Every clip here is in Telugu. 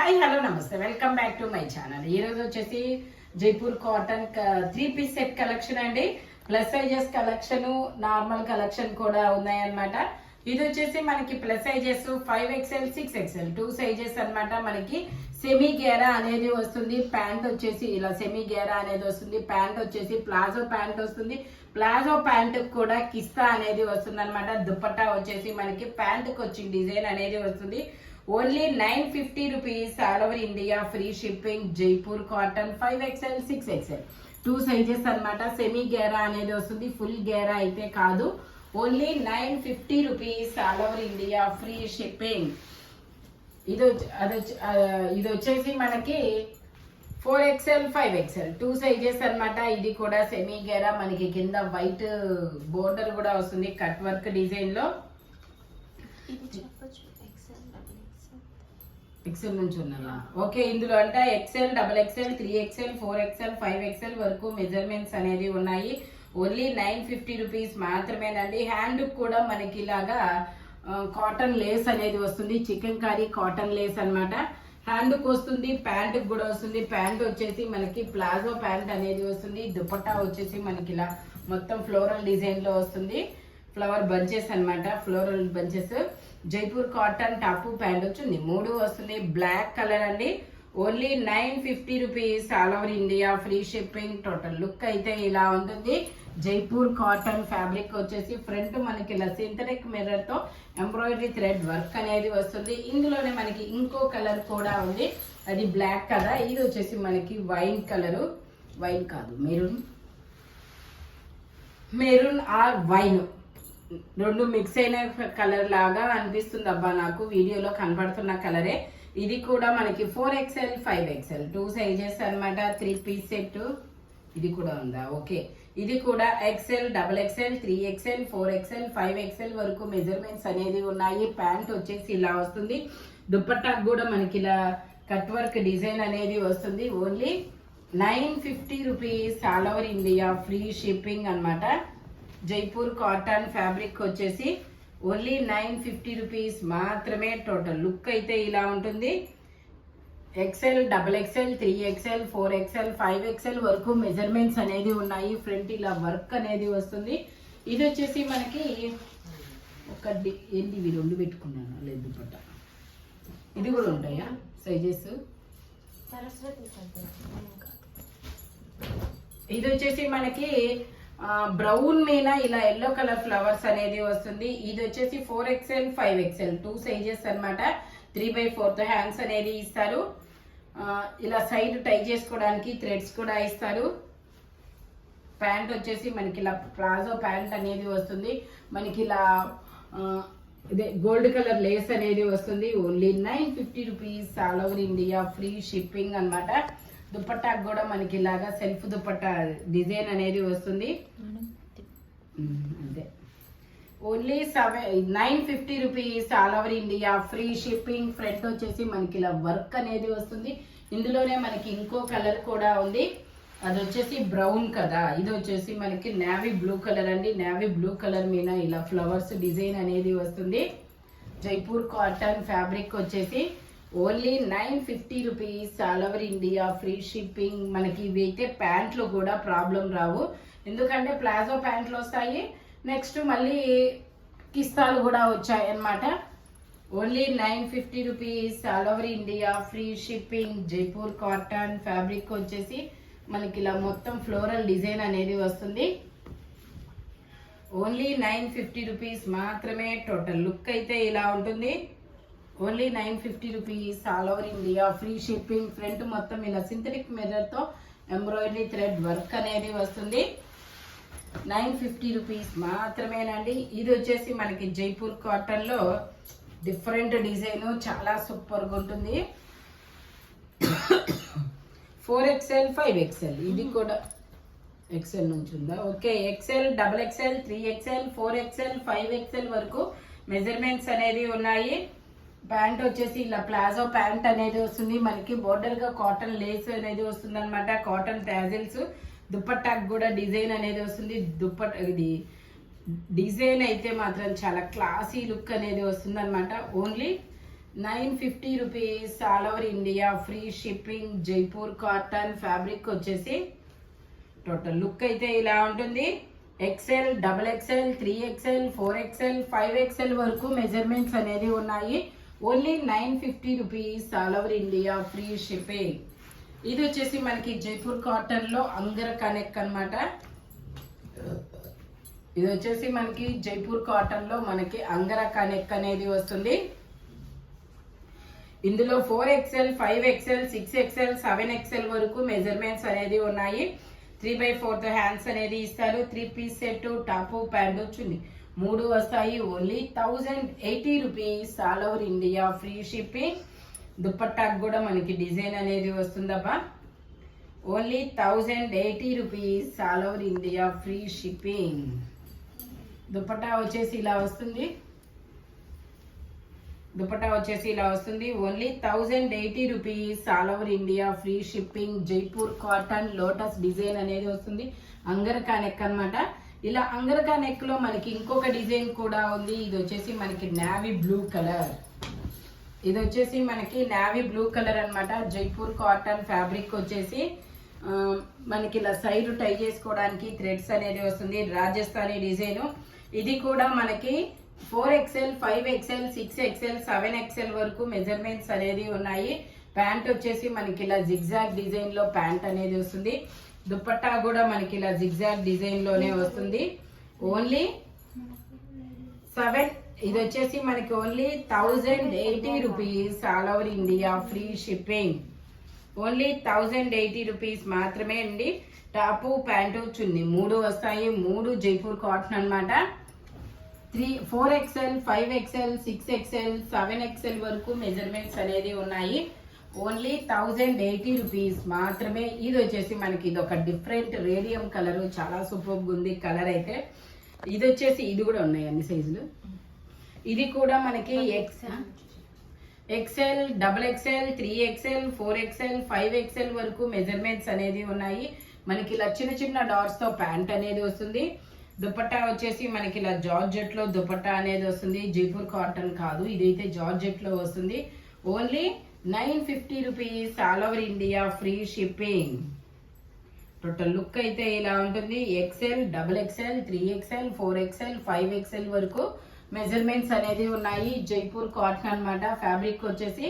హాయ్ హలో నమస్తే welcome back to my channel. ఈ రోజు వచ్చేసి Jaipur cotton 3-piece set collection అండి. Plus sizes collection, normal collection కూడా ఉన్నాయన్నమాట. ఇది వచ్చేసి మనకి plus sizes 5XL 6XL 2 sizes అన్నమాట. మనకి సెమీ గేరా అనేది వస్తుంది. ప్యాంట్ వచ్చేసి ఇలా సెమీ గేరా అనేది వస్తుంది. ప్యాంట్ వచ్చేసి ప్లాజో ప్యాంట్ వస్తుంది. ప్లాజో ప్యాంట్ కూడా కిస్తా అనేది వస్తుంది అనమాట. దుపట్టా వచ్చేసి మనకి ప్యాంట్ కి వచ్చి డిజైన్ అనేది వస్తుంది. Only 950 rupees, all over India free shipping. Jaipur cotton 5XL 6XL 2 sizes అన్నమాట. సెమీ గేరా అనేది వస్తుంది, ఫుల్ గేరా అయితే కాదు. Only 950 rupees, all over India free shipping. ఇది వచ్చేసి మనకి 4XL 5XL 2 సైజెస్ అన్నమాట. ఇది కూడా సెమీ గేరా, మనకి కింద వైట్ బోర్డర్ కూడా వస్తుంది కట్ వర్క్ డిజైన్ లో. ఎక్సెల్ నుంచి ఉన్నాయా? ఓకే, ఇందులో అంటే XL, XXL, 3XL, 4XL, 5XL వరకు మెజర్మెంట్స్ అనేది ఉన్నాయి. ఓన్లీ 950 రూపీస్ మాత్రమేనండి. హ్యాండ్ కూడా మనకి ఇలాగా కాటన్ లేస్ అనేది వస్తుంది. చికెన్ కర్రీ కాటన్ లేస్ అన్నమాట. హ్యాండ్ కు వస్తుంది, ప్యాంట్ కూడా వస్తుంది. ప్యాంట్ వచ్చేసి మనకి ప్లాజో ప్యాంట్ అనేది వస్తుంది. దుపట్టా వచ్చేసి మనకి ఇలా మొత్తం ఫ్లోరల్ డిజైన్ లో వస్తుంది. ఫ్లవర్ బంచెస్ అన్నమాట, floral bunches. Jaipur cotton top pant వచ్చింది, 3 వస్తుంది. బ్లాక్ కలర్ అండి. Only 950 rupees, all over India free shipping. Total look అయితే ఇలా ఉంటుంది. జైపూర్ కాటన్ ఫ్యాబ్రిక్ వచ్చేసి ఫ్రంట్ మనకి ఇలా సింథటిక్ మిర్రర్ తో ఎంబ్రాయిడరీ థ్రెడ్ వర్క్ అనేది వస్తుంది. ఇందులోనే మనకి ఇంకో కలర్ కూడా ఉంది, అది బ్లాక్ కలర్. ఇది వచ్చేసి మనకి వైన్ కలర్, వైన్ కాదు మెరూన్ ఆర్ వైన్, రెండు మిక్స్ అయిన కలర్ లాగా అనిపిస్తుంది అబ్బా నాకు, వీడియోలో కనబడుతున్న కలరే. ఇది కూడా మనకి 4XL 5XL 2 సైజెస్ అన్నమాట. 3-piece set. ఇది కూడా ఉందా? ఓకే, ఇది కూడా XL, XXL, 3XL, 4XL, 5XL వరకు మెజర్మెంట్స్ అనేది ఉన్నాయి. ప్యాంట్ వచ్చేసి ఇలా వస్తుంది. దుపట్టాకు కూడా మనకి ఇలా కట్ వర్క్ డిజైన్ అనేది వస్తుంది. Only 950 rupees, all over India free shipping అన్నమాట. జైపూర్ కాటన్ ఫ్యాబ్రిక్ వచ్చేసి ఓన్లీ 950 రూపీస్ మాత్రమే. టోటల్ లుక్ అయితే ఇలా ఉంటుంది. XL, XXL, 3XL, 4XL, 5XL వరకు మెజర్మెంట్స్ అనేది ఉన్నాయి. ఫ్రంట్ ఇలా వర్క్ అనేది వస్తుంది. ఇది వచ్చేసి మనకి ఇవి 2 పెట్టుకున్నాను లేదు దుపట్ట. ఇది కూడా ఉంటాయా సైజెస్? ఇది వచ్చేసి మనకి బ్రౌన్ మీద ఇలా ఎల్లో కలర్ ఫ్లవర్స్ అనేది వస్తుంది. ఇది వచ్చేసి 4XL 5XL 2 సైజెస్ అన్నమాట. 3/4 హ్యాండ్స్ అనేది ఇస్తారు. ఇలా సైడ్ టై చేసుకోవడానికి థ్రెడ్స్ కూడా ఇస్తారు. ప్యాంట్ వచ్చేసి మనకి ఇలా ప్లాజో ప్యాంట్ అనేది వస్తుంది. మనకి ఇలా ఇదే గోల్డ్ కలర్ లేస్ అనేది వస్తుంది. Only 950 rupees, all over India free shipping అన్నమాట. దుపట్టాకు కూడా మనకి ఇలాగా సెల్ఫ్ దుపట్టా డిజైన్ అనేది వస్తుంది. అంతే. Only 950 rupees, all over India free shipping. Front వచ్చేసి మనకి ఇలా వర్క్ అనేది వస్తుంది. ఇందులోనే మనకి ఇంకో కలర్ కూడా ఉంది, అది వచ్చేసి బ్రౌన్ కదా. ఇది వచ్చేసి మనకి నేవీ బ్లూ కలర్ అండి. నేవీ బ్లూ కలర్ మీద ఇలా ఫ్లవర్స్ డిజైన్ అనేది వస్తుంది. జైపూర్ కాటన్ ఫ్యాబ్రిక్ వచ్చేసి only 950 rupees, all over India free shipping. మనకి ఇవి అయితే ప్యాంట్లు కూడా ప్రాబ్లం రావు, ఎందుకంటే ప్లాజో ప్యాంట్లు వస్తాయి. నెక్స్ట్ మళ్ళీ కిస్తాలు కూడా వచ్చాయి అన్నమాట. Only 950 rupees, all over India free shipping. Jaipur cotton fabric వచ్చేసి మనకి ఇలా మొత్తం ఫ్లోరల్ డిజైన్ అనేది వస్తుంది. ఓన్లీ 950 రూపీస్ మాత్రమే. టోటల్ లుక్ అయితే ఇలా ఉంటుంది. Only 950 rupees, all over India free shipping. Front మొత్తం ఇలా సింథటిక్ మిర్రర్ తో ఎంబ్రాయిడరీ థ్రెడ్ వర్క్ అనేది వస్తుంది. 950 రూపీస్ మాత్రమేనండి. ఇది వచ్చేసి మనకి జైపూర్ కాటన్ లో డిఫరెంట్ డిజైన్, చాలా సూపర్ గా ఉంటుంది. 4XL 5XL ఇది కూడా XL నుంచి ఉందా? Okay, XL, XXL, 3XL, 4XL, 5XL వరకు మెజర్మెంట్స్ అనేది ఉన్నాయి. ప్యాంట్ వచ్చేసి ఇలా ప్లాజో ప్యాంట్ అనేది వస్తుంది. మనకి బోర్డర్ గా కాటన్ లేస్ అనేది వస్తుంది అనమాట. Cotton tassels. దుపట్టాకు కూడా డిజైన్ అనేది వస్తుంది. ఇది డిజైన్ అయితే మాత్రం చాలా క్లాసీ లుక్ అనేది వస్తుంది అనమాట. Only 950 rupees all over India free shipping. Jaipur cotton fabric వచ్చేసి టోటల్ లుక్ అయితే ఇలా ఉంటుంది. XL, double XL, 3XL, 4XL, 5XL వరకు మెజర్మెంట్స్ అనేది ఉన్నాయి. Only 950 rupees all over India free shipping. ఇది వచ్చేసి మనకి జైపూర్ కాటన్ లో అంగరకా నెక్ అన్నమాట. ఇది వచ్చేసి మనకి జైపూర్ కాటన్ లో మనకి అంగరకా నెక్ అనేది వస్తుంది. ఇందులో 4XL, 5XL, 6XL, 7XL వరకు మెజర్మెంట్స్ అనేది ఉన్నాయి. 3/4 హ్యాండ్స్ అనేది ఇస్తారు. 3 piece set, top, pant chunni 3 వస్తాయి. Only 1080 rupees all over India free shipping. దుపట్టాకు కూడా మనకి డిజైన్ అనేది వస్తుందబ్బా. Only 1080 rupees all over India free shipping. Dupatta వచ్చేసి ఇలా వస్తుంది. Only 1080 rupees all over India free shipping. Jaipur cotton lotus design అనేది వస్తుంది. అంగరకా నెక్ అన్నమాట. ఇలా అంగరకా నెక్ లో మనకి ఇంకొక డిజైన్ కూడా ఉంది. ఇది వచ్చేసి మనకి నావీ బ్లూ కలర్. అన్నమాట. జైపూర్ కాటన్ ఫ్యాబ్రిక్ వచ్చేసి మనకి ఇలా సైడ్ టై చేసుకోవడానికి థ్రెడ్స్ అనేది వస్తుంది. రాజస్థానీ డిజైన్. ఇది కూడా మనకి 4XL, 5XL, 6XL, 7XL వరకు మెజర్మెంట్స్ అనేది ఉన్నాయి. ప్యాంట్ వచ్చేసి మనకి ఇలా జిగ్జాగ్ డిజైన్ లో ప్యాంట్ అనేది వస్తుంది. దుపట్టా కూడా మనకి ఇలా జిగ్జాగ్ డిజైన్ లోనే వస్తుంది. ఓన్లీ ఇది వచ్చేసి మనకి only 1080 rupees all over India free shipping. Only 1080 rupees మాత్రమే అండి. టాపు, ప్యాంటు, చున్నీ 3 వస్తాయి. 3 జైపూర్ కాటన్ అన్నమాట. 4XL, 5XL, 6XL, 7XL వరకు మెజర్మెంట్స్ అనేది ఉన్నాయి. ఓన్లీ 1080 రూపీస్ మాత్రమే. ఇది వచ్చేసి మనకి ఇది ఒక డిఫరెంట్ రేడియం కలర్, చాలా సూపర్ ఉంది కలర్ అయితే. ఇది వచ్చేసి ఇది కూడా ఉన్నాయి అన్ని సైజులు. ఇది కూడా మనకి XL, double XL, 3XL, 4XL, 5XL వరకు మెజర్మెంట్స్ అనేది ఉన్నాయి. మనకి ఇలా చిన్న చిన్న డాట్స్ తో ప్యాంట్ అనేది వస్తుంది. దుపట్టా వచ్చేసి మనకి ఇలా జార్జెట్ లో దుపట్టా అనేది వస్తుంది. జైపూర్ కాటన్ కాదు, ఇదైతే జార్జెట్ లో వస్తుంది. Only 950 rupees all over India free shipping. Total look అయితే ఇలా ఉంటుంది. XL, double XL, 3XL, 4XL, 5XL వరకు మెజర్మెంట్స్ అనేది ఉన్నాయి. జైపూర్ కాటన్ అన్నమాట. ఫ్యాబ్రిక్ వచ్చేసి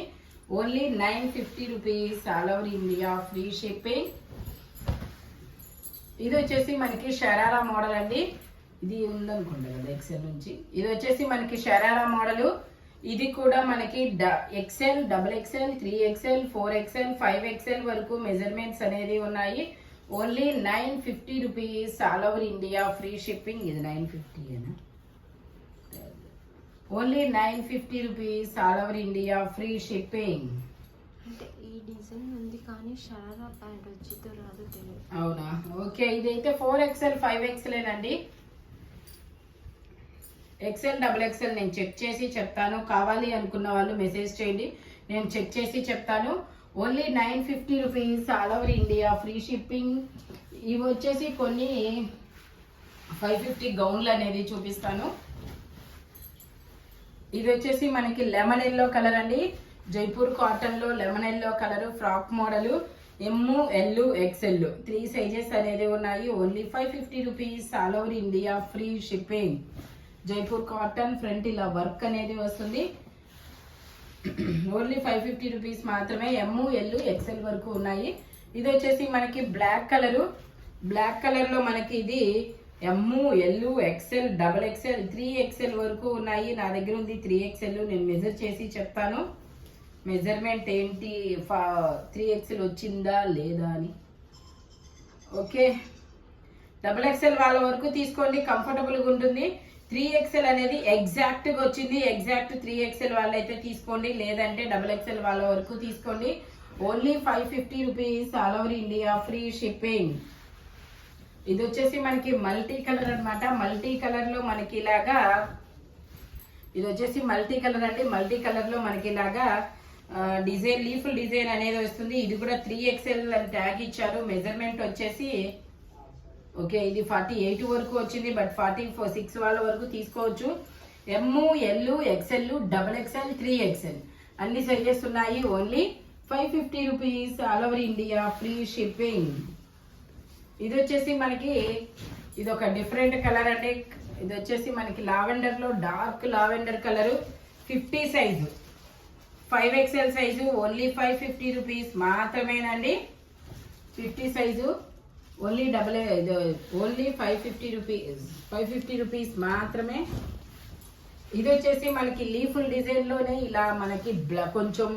only 950 rupees all over India free shipping. ఇది వచ్చేసి మనకి షరారా మోడల్ అండి. ఇది ఉందనుకుంటా కదా ఎక్సెల్ నుంచి. ఇది వచ్చేసి మనకి షరారా మోడల్. ఇది కూడా మనకి XL, double XL, 3XL, 4XL, 5XL వరకు మెజర్మెంట్స్ అనేది ఉన్నాయి. Only 950 rupees all over India free shipping. ఇది 950 ఏనా? Only 950 rupees all over India free shipping. అంటే ఈ డిజైన్ ఉంది కానీ షరారా ప్యాంట్ వచ్చితో రాదు తెలియదు. అవునా? ఓకే. ఇదైతే 4XL, 5XL ఏనండి. ఎక్సెల్, డబుల్ ఎక్సెల్ నేను చెక్ చేసి చెప్తాను. కావాలి అనుకున్న వాళ్ళు మెసేజ్ చేయండి, నేను చెక్ చేసి చెప్తాను. Only 950 rupees all over India free shipping. ఇవి వచ్చేసి కొన్ని 550 గౌన్లు అనేది చూపిస్తాను. ఇది వచ్చేసి మనకి లెమన్ ఎల్లో కలర్ అండి. జైపూర్ కాటన్ లో lemon yellow colour frock model. ML, XL 3 sizes అనేది ఉన్నాయి. Only 550 rupees all over India free shipping. Jaipur cotton front ఇలా వర్క్ అనేది వస్తుంది. ఓన్లీ 550 రూపీస్ మాత్రమే. ML, XL వరకు ఉన్నాయి. ఇది వచ్చేసి మనకి బ్లాక్ కలర్. బ్లాక్ కలర్ లో మనకి ఇది ML, XL, double XL, 3XL వరకు ఉన్నాయి. నా దగ్గర ఉంది 3XL. నేను మెజర్ చేసి చెప్తాను మెజర్మెంట్ ఏంటి, 3XL వచ్చిందా లేదా అని. ఓకే. డబుల్ XL వాళ్ళ వరకు తీసుకోండి, కంఫర్టబుల్గా ఉంటుంది. 3XL అనేది ఎగ్జాక్ట్గా వచ్చింది. ఎగ్జాక్ట్ 3XL వాళ్ళైతే తీసుకోండి, లేదంటే డబుల్ XL వాళ్ళ వరకు తీసుకోండి. Only 550 rupees all over India free shipping. ఇది వచ్చేసి మనకి మల్టీ కలర్ అన్నమాట. మల్టీ కలర్ లో మనకి ఇలాగా, ఇది వచ్చేసి మల్టీ కలర్ అండి. మల్టీ కలర్ లో మనకి ఇలాగా డిజైన్, లీఫ్ డిజైన్ అనేది వస్తుంది. ఇది కూడా 3XL అని ట్యాగ్ ఇచ్చారు. మెజర్మెంట్ వచ్చేసి ఓకే, ఇది 48 వరకు వచ్చింది, బట్ 46 వాళ్ళ వరకు తీసుకోవచ్చు. ML, XL, double XL, 3XL అన్ని సైజెస్ ఉన్నాయి. Only 550 rupees, all over India free shipping. ఇది వచ్చేసి మనకి ఇది ఒక డిఫరెంట్ కలర్ అండి. ఇది వచ్చేసి మనకి లావెండర్ లో dark lavender colour, 50 size, 5XL size, only 550 rupees మాత్రమేనండి. 50 సైజు ఓన్లీ ఓన్లీ 550 రూపీస్ మాత్రమే. ఇది వచ్చేసి మనకి లీఫుల్ డిజైన్ లోనే ఇలా మనకి కొంచెం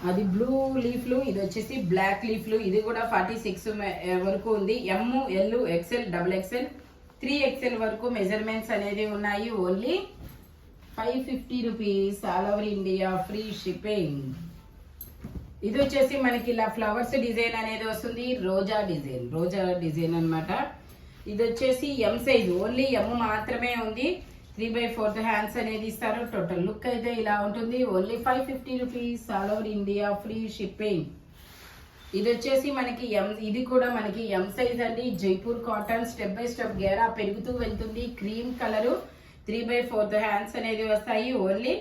అది బ్లూ లీఫ్లు, ఇది వచ్చేసి బ్లాక్ లీఫ్లు. ఇది కూడా 46 వరకు ఉంది. ఎమ్, ఎల్, ఎక్సెల్, XXL, 3XL వరకు మెజర్మెంట్స్ అనేది ఉన్నాయి. Only 550 rupees, all over India free shipping. ఇది వచ్చేసి మనకి ఇలా ఫ్లవర్స్ డిజైన్ అనేది వస్తుంది. రోజా డిజైన్ అన్నమాట. ఇది వచ్చేసి ఎం సైజ్, ఓన్లీ ఎమ్ మాత్రమే ఉంది. 3/4 హ్యాండ్స్ అనేది ఇస్తారు. టోటల్ లుక్ అయితే ఇలా ఉంటుంది. Only 550 rupees, all over India free shipping. ఇది వచ్చేసి మనకి ఇది కూడా మనకి ఎం సైజ్ అండి. Jaipur cotton, step by step గేరా పెరుగుతూ వెళ్తుంది. క్రీమ్ కలరు, 3/4 హ్యాండ్స్ అనేది వస్తాయి. Only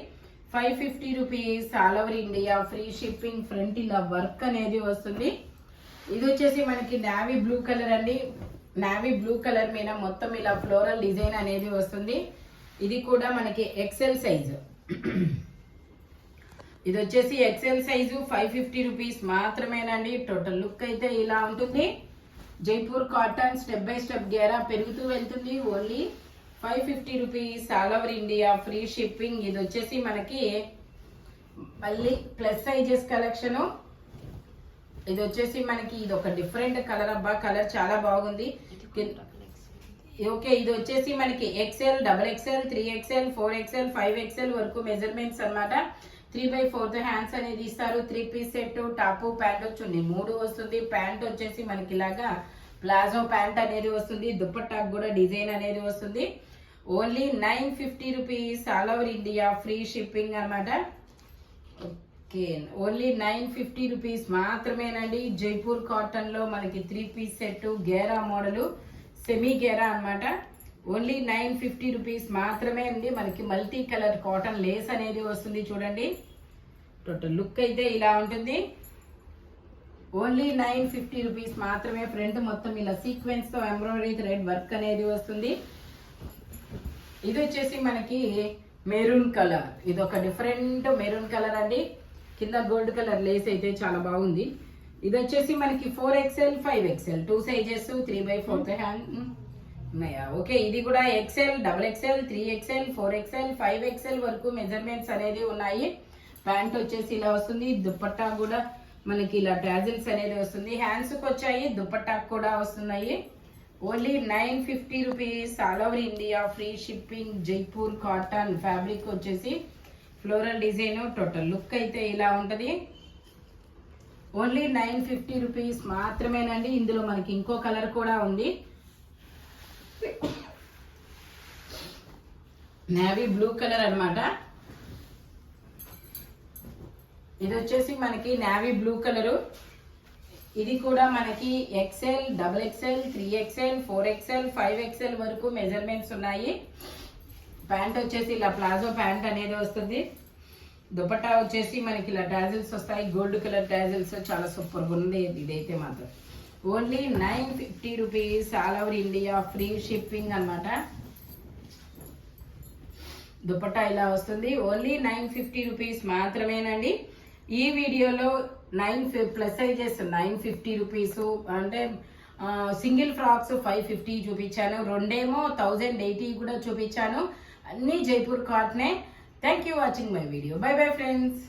550 rupees, all over India free shipping. Front ఇలా వర్క్ అనేది వస్తుంది. ఇది వచ్చేసి మనకి నావీ బ్లూ కలర్ అండి. నావీ బ్లూ కలర్ మీద మొత్తం ఇలా ఫ్లోరల్ డిజైన్ అనేది వస్తుంది. ఇది కూడా మనకి ఎక్సెల్ సైజు. ఇది వచ్చేసి ఎక్సెల్ సైజు, 550 రూపీస్ మాత్రమేనండి. టోటల్ లుక్ అయితే ఇలా ఉంటుంది. Jaipur cotton, step by step గేరా పెరుగుతూ వెళ్తుంది. Only 550 rupees, all over India free shipping. ఇది వచ్చేసి మనకి మళ్ళీ ప్లస్ సైజెస్ కలెక్షను. ఇది వచ్చేసి మనకి ఇది ఒక డిఫరెంట్ కలర్. అబ్బా కలర్ చాలా బాగుంది. ఓకే, ఇది వచ్చేసి మనకి XL, XXL, 3XL, 4XL, 5XL వరకు మెజర్మెంట్స్ అన్నమాట. 3/4 హ్యాండ్స్ అనేది ఇస్తారు. 3 పీస్ సెట్, టాపు, ప్యాంట్ వచ్చి 3 వస్తుంది. ప్యాంట్ వచ్చేసి మనకి ఇలాగా ప్లాజో ప్యాంట్ అనేది వస్తుంది. దుపట్టాకు కూడా డిజైన్ అనేది వస్తుంది. Only 950 rupees, all over India free shipping అన్నమాట. ఓకే, ఓన్లీ 950 రూపీస్ మాత్రమేనండి. జైపూర్ కాటన్ లో మనకి 3 పీస్ సెట్, గేరా మోడలు, సెమీ గేరా అన్నమాట. ఓన్లీ 950 రూపీస్ మాత్రమే అండి. మనకి మల్టీ కలర్ కాటన్ లేస్ అనేది వస్తుంది. చూడండి, టోటల్ లుక్ అయితే ఇలా ఉంటుంది. ఓన్లీ 950 రూపీస్ మాత్రమే. ఫ్రంట్ మొత్తం ఇలా సీక్వెన్స్ తో ఎంబ్రాయిడరీ థ్రెడ్ వర్క్ అనేది వస్తుంది. ఇది వచ్చేసి మనకి మెరూన్ కలర్. ఇది ఒక డిఫరెంట్ మెరూన్ కలర్ అండి. కింద గోల్డ్ కలర్ లేస్ అయితే చాలా బాగుంది. ఇది వచ్చేసి మనకి 4XL, 5XL 2 సైజెస్, 3/4 హ్యాండ్ ఉన్నాయా. ఓకే, ఇది కూడా XL, XXL, 3XL, 4XL, 5XL వరకు మెజర్మెంట్స్ అనేది ఉన్నాయి. ప్యాంట్ వచ్చేసి ఇలా వస్తుంది. దుపట్టా కూడా మనకి ఇలా టాజిల్స్ అనేది వస్తుంది. హ్యాండ్స్ కి వచ్చాయి, దుపట్టా కూడా వస్తున్నాయి. Only 950 rupees, all over India free shipping. Jaipur cotton fabric వచ్చేసి ఫ్లోరల్ డిజైన్. టోటల్ లుక్ అయితే ఇలా ఉంటది. ఓన్లీ 950 రూపీస్ మాత్రమేనండి. ఇందులో మనకి ఇంకో కలర్ కూడా ఉంది, నేవీ బ్లూ కలర్ అన్నమాట. ఇది వచ్చేసి మనకి నేవీ బ్లూ కలరు. ఇది కూడా మనకి XL, XXL, 3XL, 4XL, 5XL వరకు మెజర్మెంట్స్ ఉన్నాయి. ప్యాంట్ వచ్చేసి ఇలా ప్లాజో ప్యాంట్ అనేది వస్తుంది. దుపట్టా వచ్చేసి మనకి ఇలా టాజిల్స్ వస్తాయి. గోల్డ్ కలర్ టాజిల్స్ చాలా సూపర్గా ఉంది. ఇదైతే మాత్రం only 950 rupees, all over India free shipping అన్నమాట. దుపట్టా ఇలా వస్తుంది. ఓన్లీ 950 రూపీస్ మాత్రమేనండి. ఈ వీడియోలో 9 ప్లస్ సైజెస్ 950 రూపీస్, అంటే సింగిల్ ఫ్రాక్స్ 550 చూపించాను. రెండేమో 1080 కూడా చూపించాను. అన్ని జైపూర్ కాటనే. Thank you watching my video. Bye bye friends.